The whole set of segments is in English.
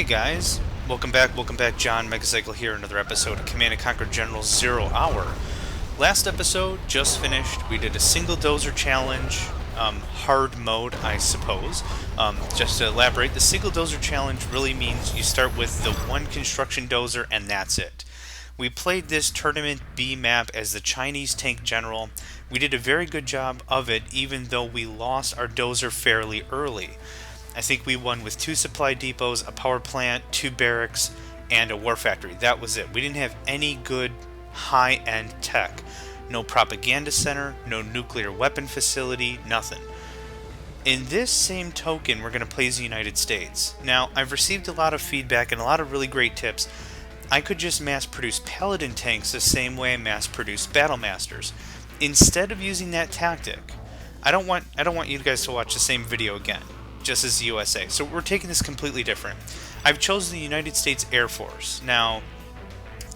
Hey guys, welcome back, John Megacycle here, another episode of Command & Conquer General 0 Hour. Last episode, just finished, we did a single dozer challenge, hard mode I suppose. Just to elaborate, the single dozer challenge really means you start with the one construction dozer and that's it. We played this Tournament B map as the Chinese Tank General. We did a very good job of it even though we lost our dozer fairly early. I think we won with 2 supply depots, a power plant, 2 barracks, and a war factory. That was it. We didn't have any good high-end tech. No propaganda center, no nuclear weapon facility, nothing. In this same token, we're going to play as the United States. Now, I've received a lot of feedback and a lot of really great tips. I could just mass-produce Paladin tanks the same way I mass-produce Battle Masters. Instead of using that tactic, I don't want you guys to watch the same video again, just as the USA. So we're taking this completely different. I've chosen the United States Air Force. Now,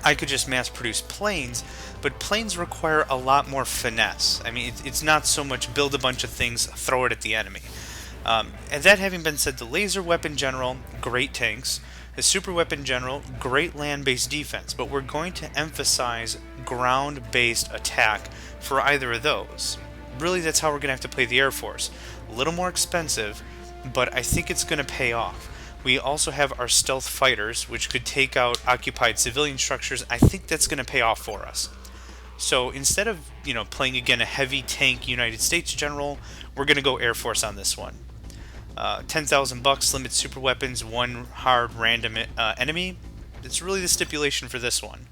I could just mass-produce planes, but planes require a lot more finesse. I mean, it's not so much build a bunch of things, throw it at the enemy. And that having been said, the Laser Weapon General, great tanks. The Superweapon General, great land-based defense. But we're going to emphasize ground-based attack for either of those. Really, that's how we're going to have to play the Air Force. A little more expensive, but I think it's going to pay off. We also have our stealth fighters, which could take out occupied civilian structures. I think that's going to pay off for us. So instead of, playing again a heavy tank United States general, we're going to go Air Force on this one. 10,000 bucks, limit super weapons, 1 hard random enemy. It's really the stipulation for this one.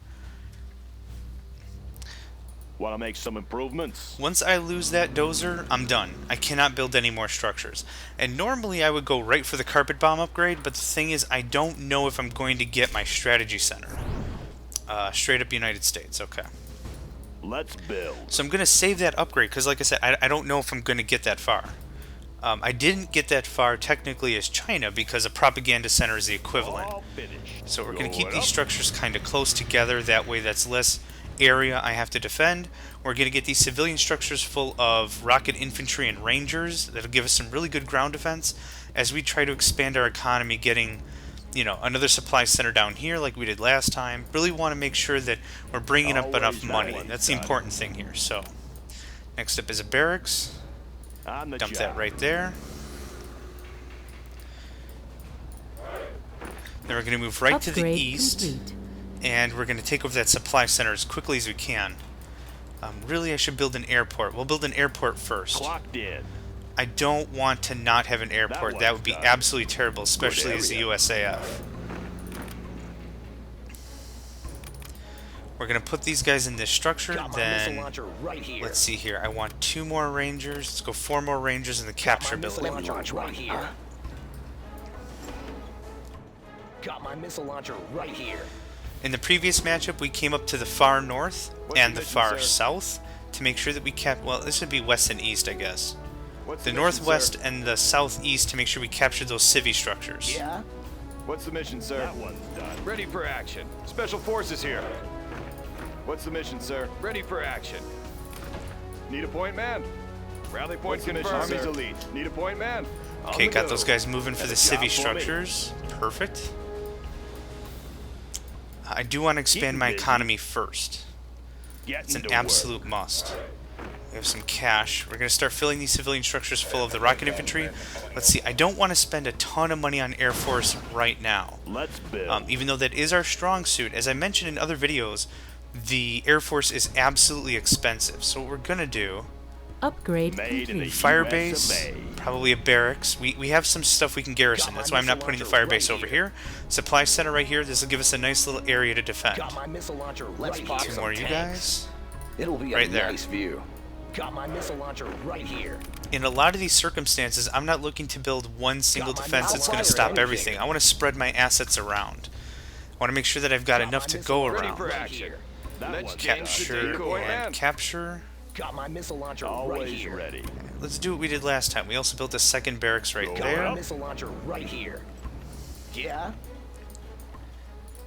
Want to make some improvements? Once I lose that dozer, I'm done. I cannot build any more structures. And normally I would go right for the carpet bomb upgrade, but the thing is I don't know if I'm going to get my strategy center. Straight up United States, okay. Let's build. So I'm going to save that upgrade, because like I said, I don't know if I'm going to get that far. I didn't get that far technically as China, because a propaganda center is the equivalent. So we're going to keep these structures kind of close together, that way that's less area I have to defend. We're going to get these civilian structures full of rocket infantry and rangers. That'll give us some really good ground defense as we try to expand our economy, getting another supply center down here like we did last time. Really want to make sure that we're bringing up enough money. That's the important thing here. So next up is a barracks. Dump that right there. Then we're going to move right to the east. Complete. And we're going to take over that supply center as quickly as we can. Really, I should build an airport. We'll build an airport first. Clocked in. I don't want to not have an airport. That would be absolutely terrible, especially as the USAF. We're going to put these guys in this structure. Then, let's see here. I want 2 more rangers. Let's go 4 more rangers in the capture building. Got my missile launcher right here. In the previous matchup, we came up to the far north and the far south to make sure that we kept, well, this would be west and east, I guess. The northwest and the southeast to make sure we captured those civvy structures. Yeah? What's the mission, sir? That one's done. Ready for action. Special Forces here. What's the mission, sir? Ready for action. Need a point man. Rally point confirmed. Army's elite. Need a point man. Okay, got those guys moving for the civvy structures. Perfect. I do want to expand my economy first. It's an absolute must. We have some cash. We're going to start filling these civilian structures full of the rocket infantry. Let's see, I don't want to spend a ton of money on Air Force right now. Let's build. Even though that is our strong suit. As I mentioned in other videos, the Air Force is absolutely expensive. So what we're going to do... Upgrade complete. Fire base, probably a barracks. We have some stuff we can garrison. That's why I'm not putting the fire base over here. Supply center right here. This will give us a nice little area to defend. Got my missile launcher Let's pop 2 more of you guys. It'll be right a there. Nice view. Got my missile launcher right here. In a lot of these circumstances, I'm not looking to build one single defense that's going to stop everything. I want to spread my assets around. I want to make sure that I've got enough to go around. Capture and capture. Got my missile launcher Always right here. Ready. Let's do what we did last time. We also built a second barracks right there. Got my missile launcher right here. Yeah?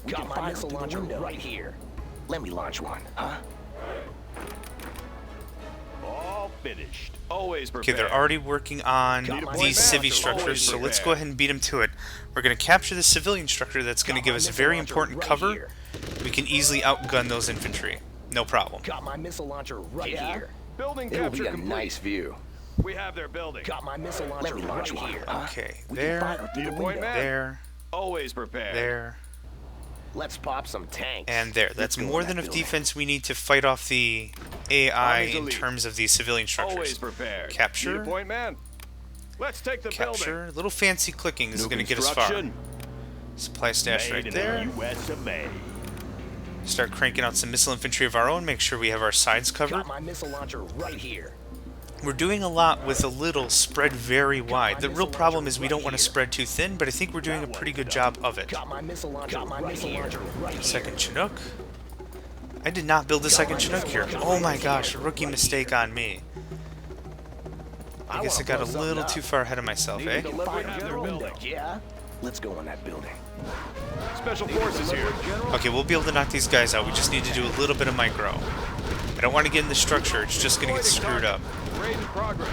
Got my missile launcher right here. Let me launch one, huh? All finished. Always Okay, prepared. they're already working on these civvy structures, so let's go ahead and beat them to it. We're going to capture the civilian structure that's going to give us very important cover. We can easily outgun those infantry. No problem. Got my missile launcher right here. Building It'll capture be a complete. nice view. We have their building. Got my missile launcher right here. Okay, We can there, fire through Need a the point, window. man? there, Always prepared. there, Let's pop some tanks. and there. That's Let's go more in than that enough building. defense we need to fight off the AI Army's in elite. terms of these civilian Always structures. prepared. Capture. Need a point, man? Let's take the building. Capture. Little fancy clicking is New going to get us far. construction. Supply stash right Made in there. the US of A. Start cranking out some missile infantry of our own. Make sure we have our sides covered. Got my missile launcher right here. We're doing a lot with a little spread very wide. The real problem is we don't want to spread too thin, but I think we're doing a pretty good job of it. Got my missile launcher right here. Second Chinook. I did not build a second Chinook here. Oh my gosh, a rookie mistake on me. I guess I got a little too far ahead of myself, eh? Fire through the window. Yeah? Let's go in that building. Special forces here. Okay, we'll be able to knock these guys out. We just need to do a little bit of micro. I don't want to get in the structure. It's just going to get screwed up. Raid in progress.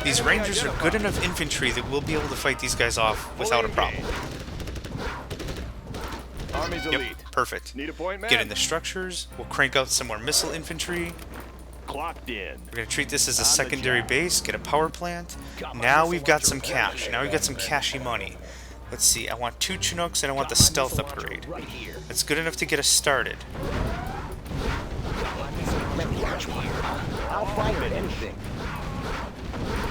These Rangers are good enough infantry that we'll be able to fight these guys off without a problem. Army's elite. Yep, perfect. Need a point, man? Get in the structures. We'll crank out some more missile infantry. Clocked in. We're going to treat this as a secondary base, get a power plant. Now we've got some cash. Now we've got some cashy money. Let's see, I want 2 Chinooks and I want the stealth upgrade. That's good enough to get us started. Let me launch one. I'll fire at anything.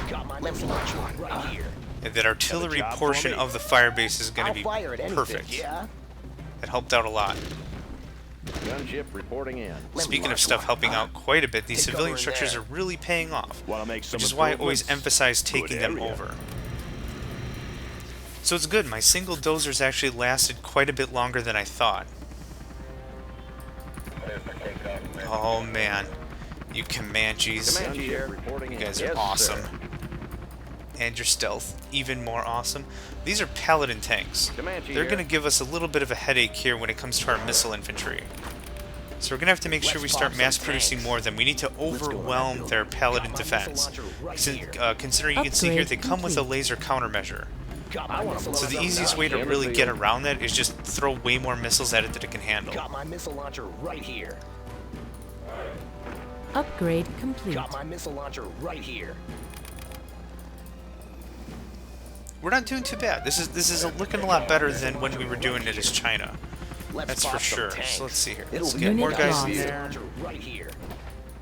Got my missile launcher right here. And that artillery job for portion me. of the fire base is going I'll to be fire at anything. perfect. Yeah? It helped out a lot. Gunship reporting in. Speaking of stuff helping out quite a bit, these civilian structures are really paying off. Want to make some Which is why I always improvements? emphasize taking them area. over. So it's good, my single dozers actually lasted quite a bit longer than I thought. Oh man, you Comanches, Comanche here. Reporting you in. guys are Yes, awesome. sir. And your stealth, even more awesome. These are Paladin tanks. Comanche They're here. going to give us a little bit of a headache here when it comes to our missile infantry. So we're going to have to make sure we start mass producing more of them. We need to overwhelm their Paladin defense. Considering you can see here, they come with a laser countermeasure. So the easiest way to really get around that is just throw way more missiles at it that it can handle. Got my missile launcher right here. Upgrade complete. Got my missile launcher right here. We're not doing too bad. This is looking a lot better than when we were doing it as China. Let's That's pop for some sure. tanks. So let's see here. It'll Let's be get a more Unit guys lost. in missile there. launcher right here.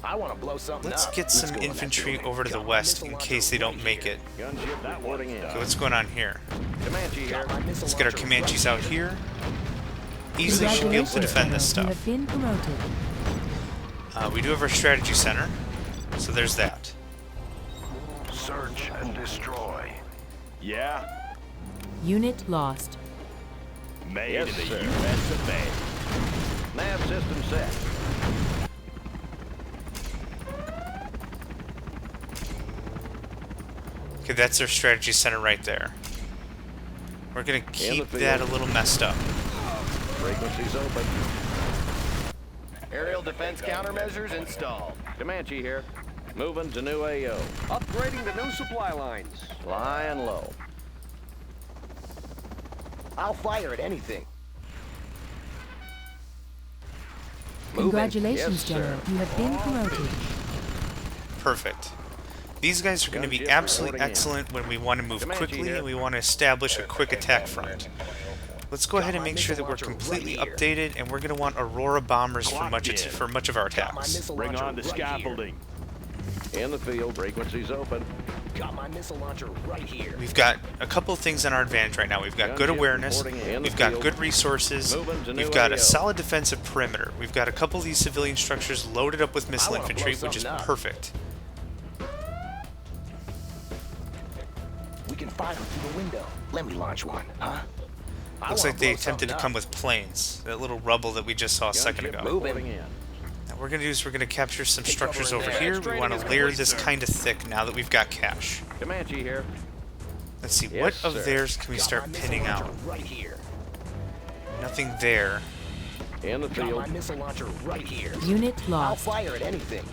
I want to blow something Let's up. get some go in that infantry building. over to the Got my west missile in launcher case they don't right make here. it. Gunship reporting in. Okay, what's going on here? Comanche here. Got my missile Let's get our launcher Comanches right out here. here. Easily should be able to defend this You stuff. have been promoted. We do have our strategy center, so there's that. Search and destroy. Yeah. Unit lost. Made Yes, in the sir. US of A. Nav system set. Okay, that's our strategy center right there. We're gonna keep field. that a little messed up. Frequencies open. Aerial defense countermeasures installed. Comanche here. Moving to new AO. Upgrading the new supply lines. Flying low. I'll fire at anything. Congratulations, Yes, General. sir. You have been promoted. Perfect. These guys are going to be Gunship absolutely reporting in. excellent when we want to move Comanche quickly here. and we want to establish a quick attack front. Let's go ahead and make sure that we're completely updated, and we're going to want Aurora bombers for much of our Got my attacks. missile Bring launcher on the right here. scaffolding. In the field. Frequencies open. Got my missile launcher right here. We've got a couple of things on our advantage right now. We've got good Gunship awareness, reporting in the we've got field. good resources, Moving to we've new got a AO. solid defensive perimeter, we've got a couple of these civilian structures loaded up with missile I wanna infantry, blow which is something up. perfect. We can fire through the window. Let me launch one, huh? I Looks wanna like they blow attempted to something come up. with planes, that little rubble that we just saw a second Gunship ago. reporting in. Now, what we're going to do is we're going to capture some structures cover in over there. here. We Training want is to layer complete, this sir. kind of thick now that we've got cash. Comanche here. Let's see, Yes, what of sir. theirs can we Got start my missile pinning launcher out? right here. Nothing there. In the Got field. my missile launcher right here. Unit I'll lost. fire at anything.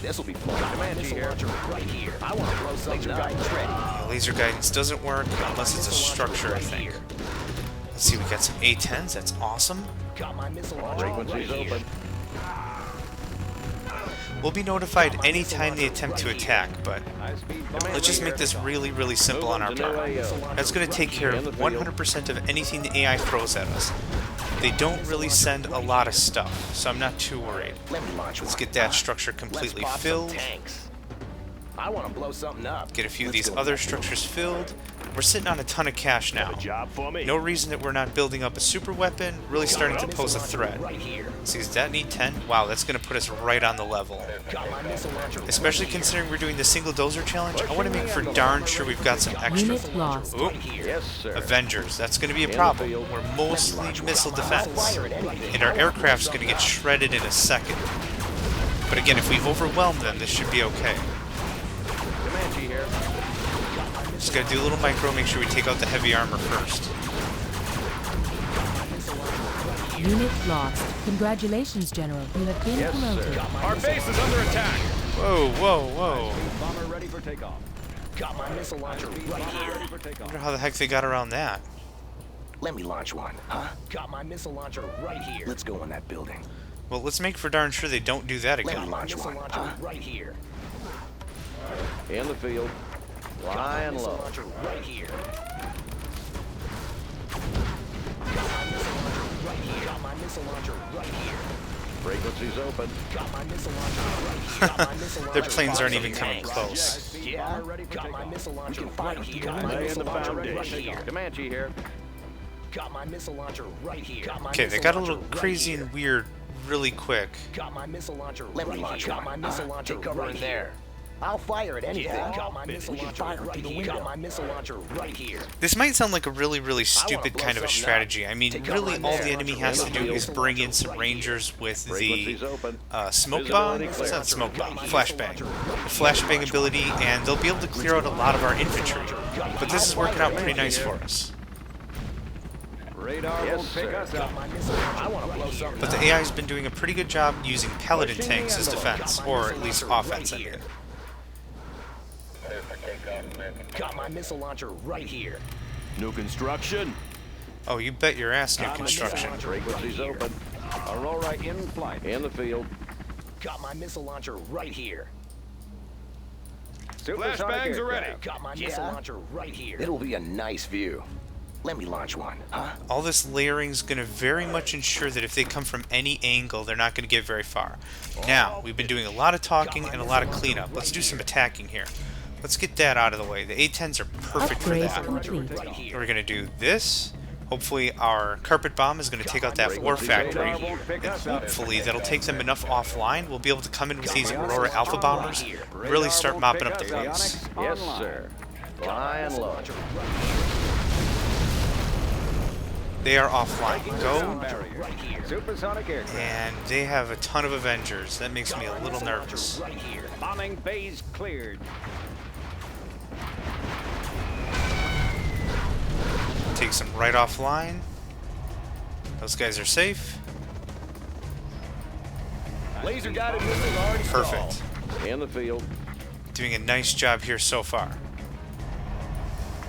This'll be fun. Got my missile launcher right here. I want to blow something up. Laser guidance ready. Laser guidance doesn't work unless it's a structure, I think. Let's see, we got some A-10s. That's awesome. Got my missile launcher right Frequency's here. open. We'll be notified anytime they attempt to attack, but let's just make this really, really simple on our part. That's going to take care of 100% of anything the AI throws at us. They don't really send a lot of stuff, so I'm not too worried. Let's get that structure completely filled. I want to blow something up. Get a few of these other structures filled. We're sitting on a ton of cash now. Job for me. No reason that we're not building up a super weapon, really starting to pose a threat. See, does that need 10? Wow, that's going to put us right on the level. Especially considering we're doing the single dozer challenge, I want to make for darn sure we've got some extra. Unit lost. Oop. Yes, sir. Avengers, that's going to be a problem. We're mostly missile defense, and our aircraft's going to get shredded in a second. But again, if we overwhelm them, this should be okay. Comanche here. Just gotta do a little micro, make sure we take out the heavy armor first. Unit lost. Congratulations, General. You have been promoted. Our base is under attack. Whoa, whoa, whoa. Bomber ready for takeoff. Got my missile launcher right here. Ready for takeoff. I wonder how the heck they got around that. Let me launch one, huh? Got my missile launcher right here. Let's go in that building. Well, let's make for darn sure they don't do that Let me again. launch one, huh? Right here. In the field. Lying Missile low. launcher right here. Got my missile launcher right here. Got my missile launcher right here. Frequency's open. Got my missile launcher right here. Got my missile launcher Their planes aren't even right coming here. close. Yeah, got my missile launcher right here. Got my Laying missile the launcher right foundation. here. Comanche here. Got my missile launcher right here. Got my Okay, they missile got a launcher little right crazy here. and weird really quick. Got my missile launcher right here. Got my missile launcher right there. I'll fire at anything. Got my missile launcher right here. Got my missile launcher right here. This might sound like a really, really stupid kind of a strategy. I mean, really all the enemy has to do is bring in some rangers with the Frequency's open. smoke bomb? It's not smoke bomb, flashbang. The flashbang ability, and they'll be able to clear out a lot of our infantry. But this is working out pretty nice for us. Radar Yes, won't pick sir. us up. I want to blow something But the AI's been doing a pretty good job using paladin tanks as defense, or at least offense, I mean. Got my missile launcher right here. New construction. Oh, you bet your ass, new construction. Frequency's open. Aurora in flight. In the field. Got my missile launcher right here. Supersonic Flashbangs are ready. aircraft. Got my missile launcher right here. It'll be a nice view. Let me launch one, huh? All this layering is going to very much ensure that if they come from any angle, they're not going to get very far. Now, we've been doing a lot of talking and a lot of cleanup. Let's do some attacking here. Let's get that out of the way. The A-10s are perfect for Upgrade that. complete. We're going to do this. Hopefully our carpet bomb is going to take out that war factory. And hopefully that'll take them enough offline. We'll be able to come in with these Aurora Alpha bombers, really start mopping up the place. Yes, sir. Lying low. They are offline. Go. Supersonic aircraft. And they have a ton of Avengers. That makes me a little nervous. Bombing bays cleared. Takes them right offline. Those guys are safe. Laser guided missiles already stalled. Perfect. In the field. Doing a nice job here so far.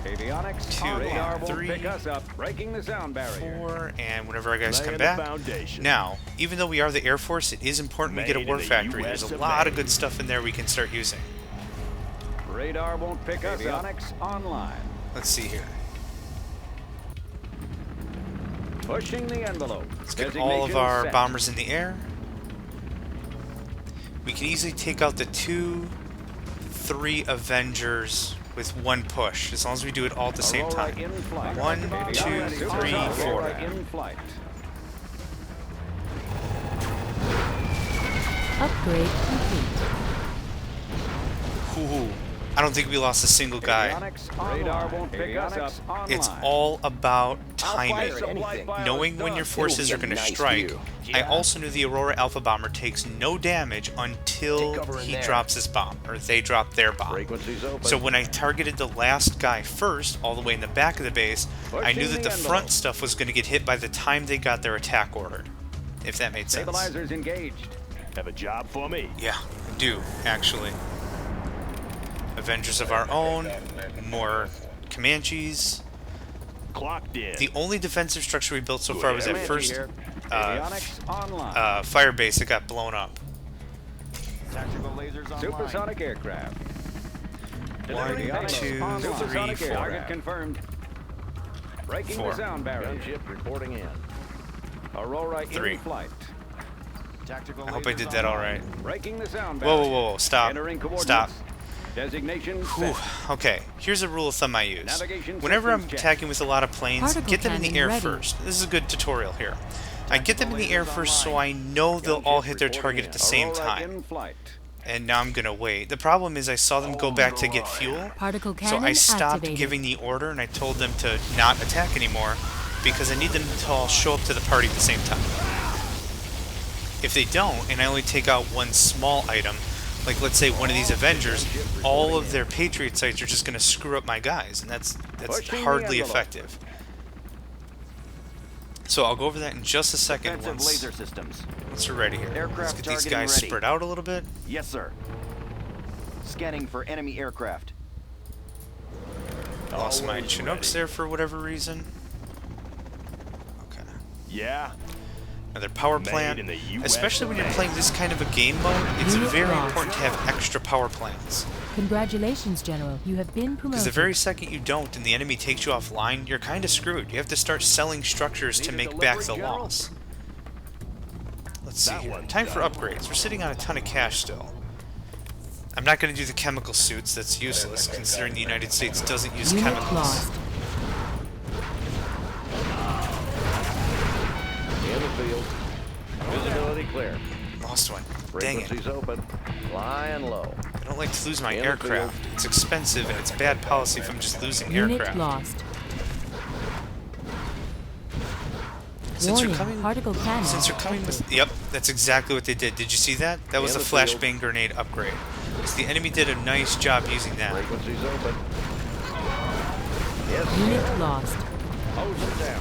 Avionics. 2, Radar won't 3, pick us up. Breaking the sound barrier. 4, and whenever our guys come Laying the back. foundation. Now, even though we are the Air Force, it is important we get a Made war in the factory. US There's a of lot A. of good stuff in there we can start using. Radar won't pick us up. Avionics online. Let's see here. Pushing the envelope. Let's get all of our bombers in the air. We can easily take out the 2, 3 Avengers with one push, as long as we do it all at the same Aurora time. in flight. 1, 2, 3, 4. Aurora in flight. Upgrade complete. Ooh, I don't think we lost a single guy. Radar won't pick us up. Online. It's all about I'll timing. fire at anything. Knowing when your forces are It'll be going a to nice strike. view. I also knew the Aurora Alpha Bomber takes no damage until Take cover in he there. drops his bomb, or they drop their bomb. Frequency's open. So when I targeted the last guy first, all the way in the back of the base, I knew that the front stuff was going to get hit by the time they got their attack ordered. If that made sense. Stabilizers engaged. Have a job for me. Yeah. do, actually. Avengers of our own, more Comanches. Clocked in. The only defensive structure we built so far was that Comanche first here. Avionics online. fire base that got blown up. Tactical lasers online. Supersonic aircraft. 1, Avionics 2, online. 3, Supersonic 4. Target confirmed. Breaking 4. the sound barrier. Gunship reporting in. Aurora 3. in flight. I hope I did that all right. Breaking the sound Whoa, barrier. whoa, whoa, whoa, stop. Entering coordinates. Stop. Designation Whew. set. Okay, here's a rule of thumb I use. Navigation Whenever I'm systems check. attacking with a lot of planes, Particle get them in the cannon air ready. first. This is a good tutorial here. I get them in the air first so I know they'll all hit their target at the same Aurora time. in flight. And now I'm gonna wait. The problem is I saw them go back to get fuel, Particle so cannon I stopped activated. giving the order and I told them to not attack anymore because I need them to all show up to the party at the same time. If they don't, and I only take out one small item, like let's say one of these Avengers, all of their Patriot sites are just gonna screw up my guys, and that's Pushing the hardly envelope. effective. So I'll go over that in just a second Defensive once laser systems. we're ready here. Let's Aircraft get these targeting guys ready. spread out a little bit. Yes, sir. Scanning for enemy aircraft. Lost my Chinooks there for whatever reason. Okay. Yeah. Another power Made plant. in the US Especially when you're of A. playing this kind of a game mode, it's Unit very lost. important to have extra power plants. Congratulations, General. You have been Because promoted. the very second you don't and the enemy takes you offline, you're kind of screwed. You have to start selling structures to Need a make back the delivery, General? loss. Let's see That here. one's Time for done. upgrades. We're sitting on a ton of cash still. I'm not going to do the chemical suits. That's useless, considering the United States doesn't use Unit chemicals. lost. In the field. Visibility clear. Lost one. Dang it. Frequencies open. Flying low. I don't like to lose my In the aircraft. It's expensive and it's bad policy if I'm just losing Unit aircraft. lost. Since you're Warning, coming, particle cannon. since you're coming with, yep, that's exactly what they did. Did you see that? That was a In the field. flashbang grenade upgrade. So the enemy did a nice job using that. Frequencies open. Yes, sir. Unit lost. Hose them down.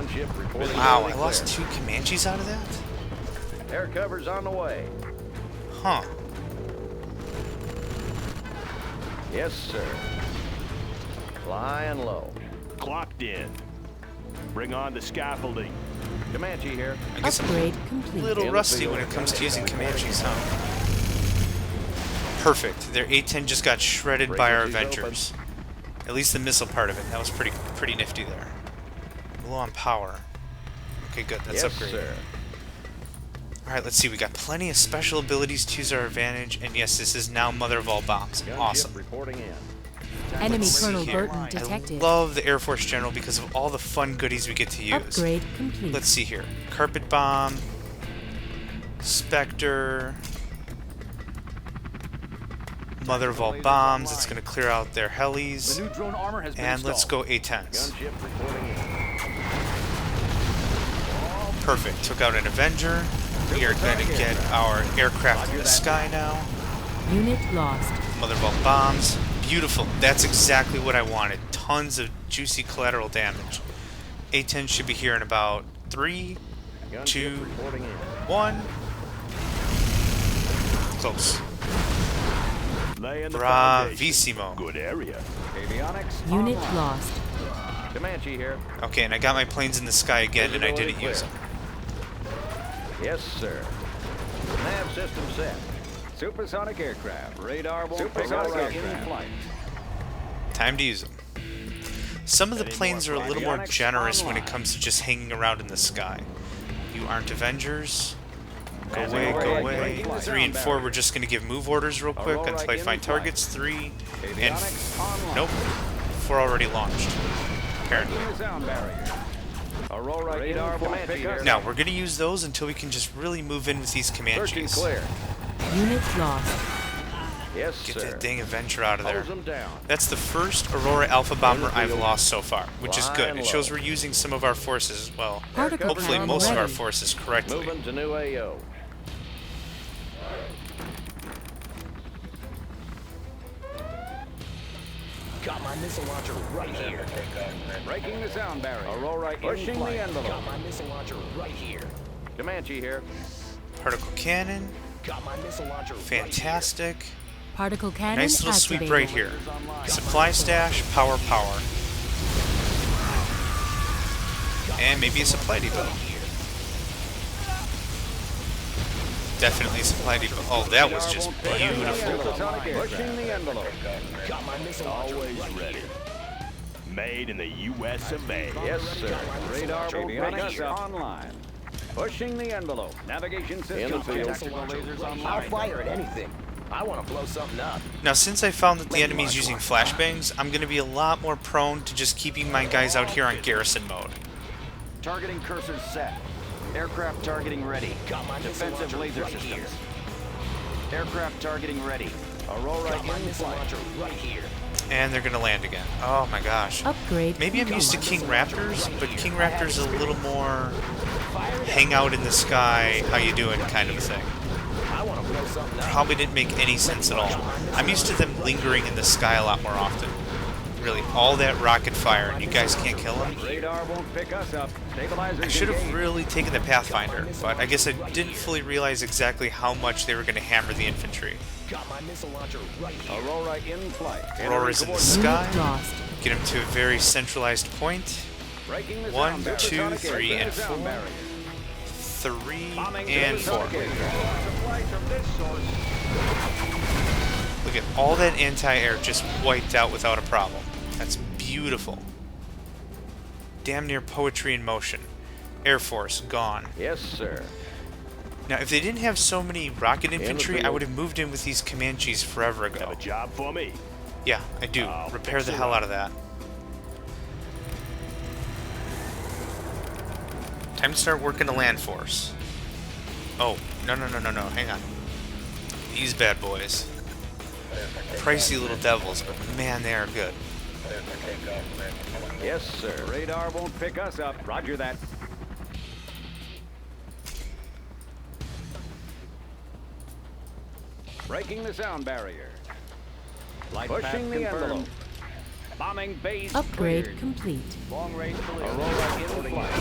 Gunship reporting. Wow, I clear. lost 2 Comanches out of that? Air cover's on the way. Huh. Yes, sir. Flying low. Clocked in. Bring on the scaffolding. Comanche here. I guess I'm Upgrade a complete. little In the rusty field. when it comes to using Comanches, huh? Perfect. Their A-10 just got shredded by our Frequencies Avengers. At least the missile part of it. That was pretty nifty there. Low on power. Okay, good. That's Yes, upgraded. sir. Alright, let's see. We got plenty of special abilities to use our advantage. And yes, this is now Mother of all bombs. Gunship Awesome. reporting in. Enemy Let's see Colonel here. Burton detected. I love the Air Force General because of all the fun goodies we get to use. Upgrade complete. Let's see here. Carpet Bomb. Spectre. Mother of all bombs. It's going to clear out their helis. The new drone armor has been And let's installed. go A-10s. Gunship reporting in. Perfect. Took out an Avenger. We are going to get our aircraft in the sky now. Unit lost. Mother of all bombs. Beautiful. That's exactly what I wanted. Tons of juicy collateral damage. A-10 should be here in about 3, Gunship 2, reporting in. 1. Close. Laying the foundation. Bravissimo. Good area. Avionics Unit online. lost. Comanche here. Okay, and I got my planes in the sky again, and I didn't use them. Yes, sir. Nav system set. Supersonic aircraft. Radar won't pick Supersonic us up. In aircraft. flight. Time to use them. Some of the planes are a little more Avionics generous when it online. comes to just hanging around in the sky. You aren't Avengers. Go Passing away, go away. away. Breaking the 3 and sound 4, barrier. we're just going to give move orders real quick Aurora until I in find flight. targets. 3 and Avionics online. nope. 4 already launched. Apparently. Breaking the sound barrier. Aurora Radar in won't flight. pick Pick us us Now, up. we're going to use those until we can just really move in with these Searching Comanches. clear. Unit lost. Yes, Get sir. that dang Avenger out of there. Hose them down. That's the first Aurora Alpha Bomber I've field. lost so far, which is good. Flying It shows low. we're using some of our forces, well, Particle hopefully cannon most of our ready. forces correctly. Moving to new AO. Got my missile launcher right here. Breaking the sound barrier. Aurora in Pushing flight. the envelope. Got my missile launcher right here. Comanche here. Particle cannon. Got my missile launcher. Fantastic. Particle cannon Nice little activated. sweep right here. Supply stash, power. And maybe a supply depot. Definitely a supply depot. Oh, that was just beautiful. Pushing the envelope. Got my missile launcher. Always ready. Made in the US of A. Yes, sir. Radar won't pick us Avionics up. online. Pushing the envelope. Navigation system field. tactical lasers I'll online. fire at anything. I want to blow something up. Now, since I found that the enemy's using flashbangs, I'm going to be a lot more prone to just keeping my guys out here on garrison mode. Targeting cursors set. Aircraft targeting ready. Got my missile Defensive launcher laser right systems. here. Aircraft targeting ready. Aurora Got my in missile flight. launcher right here. And they're going to land again. Oh my gosh. Upgrade. Maybe I'm used to King Raptors, but King Raptors is a little more hang out in the sky, how you doing kind of a thing. I want to blow something up. Probably didn't make any sense at all. I'm used to them lingering in the sky a lot more often. Really, all that rocket fire, and you guys can't kill them? Radar won't pick us up. Stabilizers I should have engaged. really taken the Pathfinder, but I guess I didn't fully realize exactly how much they were going to hammer the infantry. Got my missile launcher right here. Aurora in flight. Aurora's in the Unit sky. lost. Get them to a very centralized point. Breaking the 1, sound barrier. 2, Supersonic 3, air and sound 4. barrier. 3 Bombing and 4. supersonic air. Supplies from this source. Look at all that anti-air just wiped out without a problem. That's beautiful. Damn near poetry in motion. Air Force, gone. Yes, sir. Now, if they didn't have so many rocket infantry, I field. would have moved in with these Comanches forever Have ago. a job for me. Yeah, I do. I'll Repair fix the it hell up. out of that. Time to start working the land force. Oh, no. Hang on. These bad boys. Pricey little devils, but man, they are good. Yes, sir. Radar won't pick us up. Roger that. Breaking the sound barrier. Light path Pushing the confirmed. envelope. Bombing base Upgrade cleared. complete. Long range ballistic. Aurora in flight.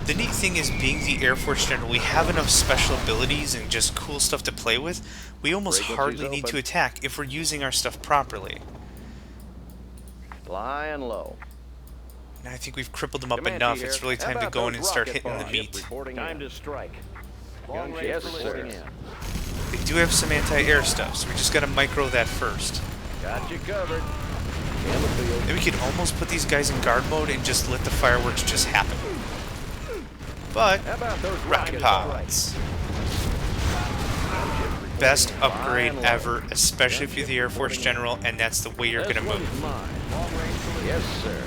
The neat thing is, being the Air Force General, we have enough special abilities and just cool stuff to play with. We almost Frequencies hardly need open. to attack if we're using our stuff properly. Flying low. And I think we've crippled them up Comanche enough. here. It's really How time to about go in those and start rocket hitting the bombs? meat. Reporting Time in. to strike. Long range Yes, ballistic. sir. They do have some anti-air stuff, so we just gotta micro that first. Got you covered. In the field. Then we could almost put these guys in guard mode and just let the fireworks just happen. But, How about those rocket pods? pods. Best upgrade ever, especially if you're the Air Force General, and that's the way you're This gonna one's move. mine. Yes, sir.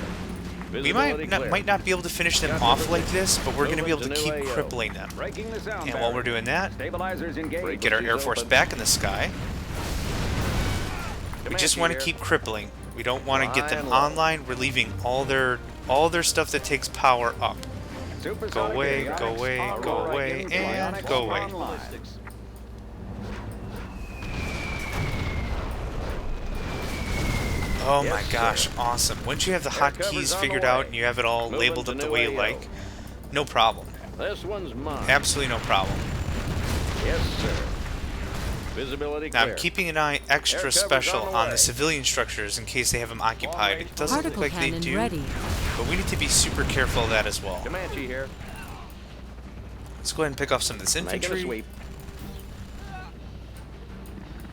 We Visibility clear. might not be able to finish them off like this, but we're gonna be able to keep crippling them. Breaking the sound And while we're barrier. doing that, Stabilizers engaged. get our Air Force back in the sky. We just Comanche want to here. keep crippling. We don't want to get them Flying low. online. We're leaving all their stuff that takes power up. Supersonic Go away, avionics go away, online. go away, and Avionics go away. online. Oh Yes, my gosh, sir. awesome. Once you have the Air hotkeys cover's on the figured way. out and you have it all Moving labeled to up the new way you AO. like, no problem. This one's mine. Absolutely no problem. Yes, sir. Visibility Now, clear. I'm keeping an eye extra cover's special on the on way. the civilian structures in case they have them occupied. It doesn't look Particle like they cannon do, ready. but we need to be super careful of that as well. Comanche here. Let's go ahead and pick off some of this Making a infantry. sweep.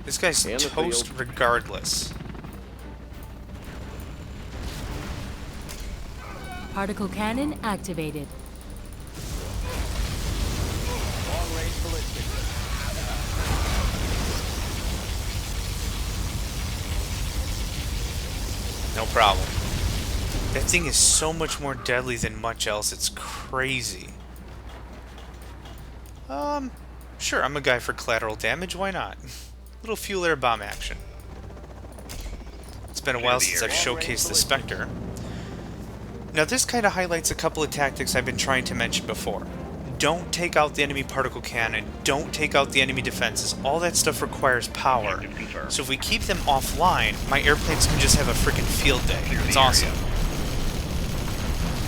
This guy's In the toast field. regardless. Particle cannon activated. Long range ballistic. No problem. That thing is so much more deadly than much else. It's crazy. Sure, I'm a guy for collateral damage. Why not? Little fuel air bomb action. It's been a while since I've showcased the Spectre. Now this kind of highlights a couple of tactics I've been trying to mention before. Don't take out the enemy particle cannon. Don't take out the enemy defenses. All that stuff requires power. So if we keep them offline, my airplanes can just have a freaking field day. It's awesome.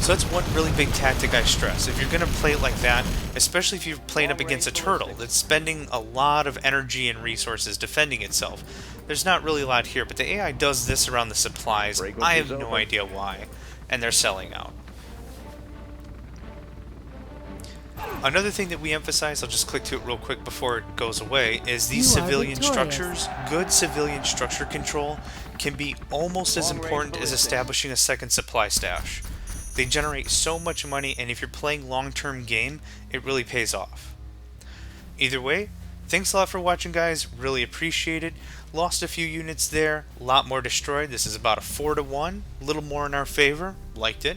So that's one really big tactic I stress. If you're going to play it like that, especially if you're playing up against a turtle that's spending a lot of energy and resources defending itself, there's not really a lot here, but the AI does this around the supplies. I have no idea why, and they're selling out. Another thing that we emphasize, I'll just click to it real quick before it goes away, is these civilian structures. Good civilian structure control can be almost as important as establishing a second supply stash. They generate so much money, and if you're playing long-term game, it really pays off. Either way, thanks a lot for watching, guys. Really appreciate it. Lost a few units there, a lot more destroyed. This is about a 4-to-1, a little more in our favor. Liked it.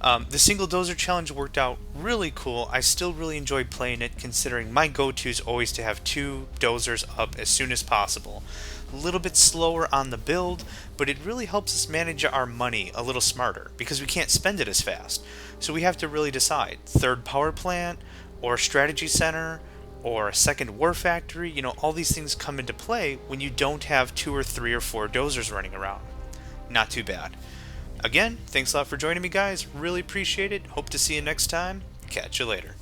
The single dozer challenge worked out really cool. I still really enjoyed playing it, considering my go-to is always to have 2 dozers up as soon as possible. A little bit slower on the build, but it really helps us manage our money a little smarter because we can't spend it as fast. So we have to really decide, third power plant or strategy center or a second war factory. You know, all these things come into play when you don't have 2 or 3 or 4 dozers running around. Not too bad. Again, thanks a lot for joining me, guys. Really appreciate it. Hope to see you next time. Catch you later.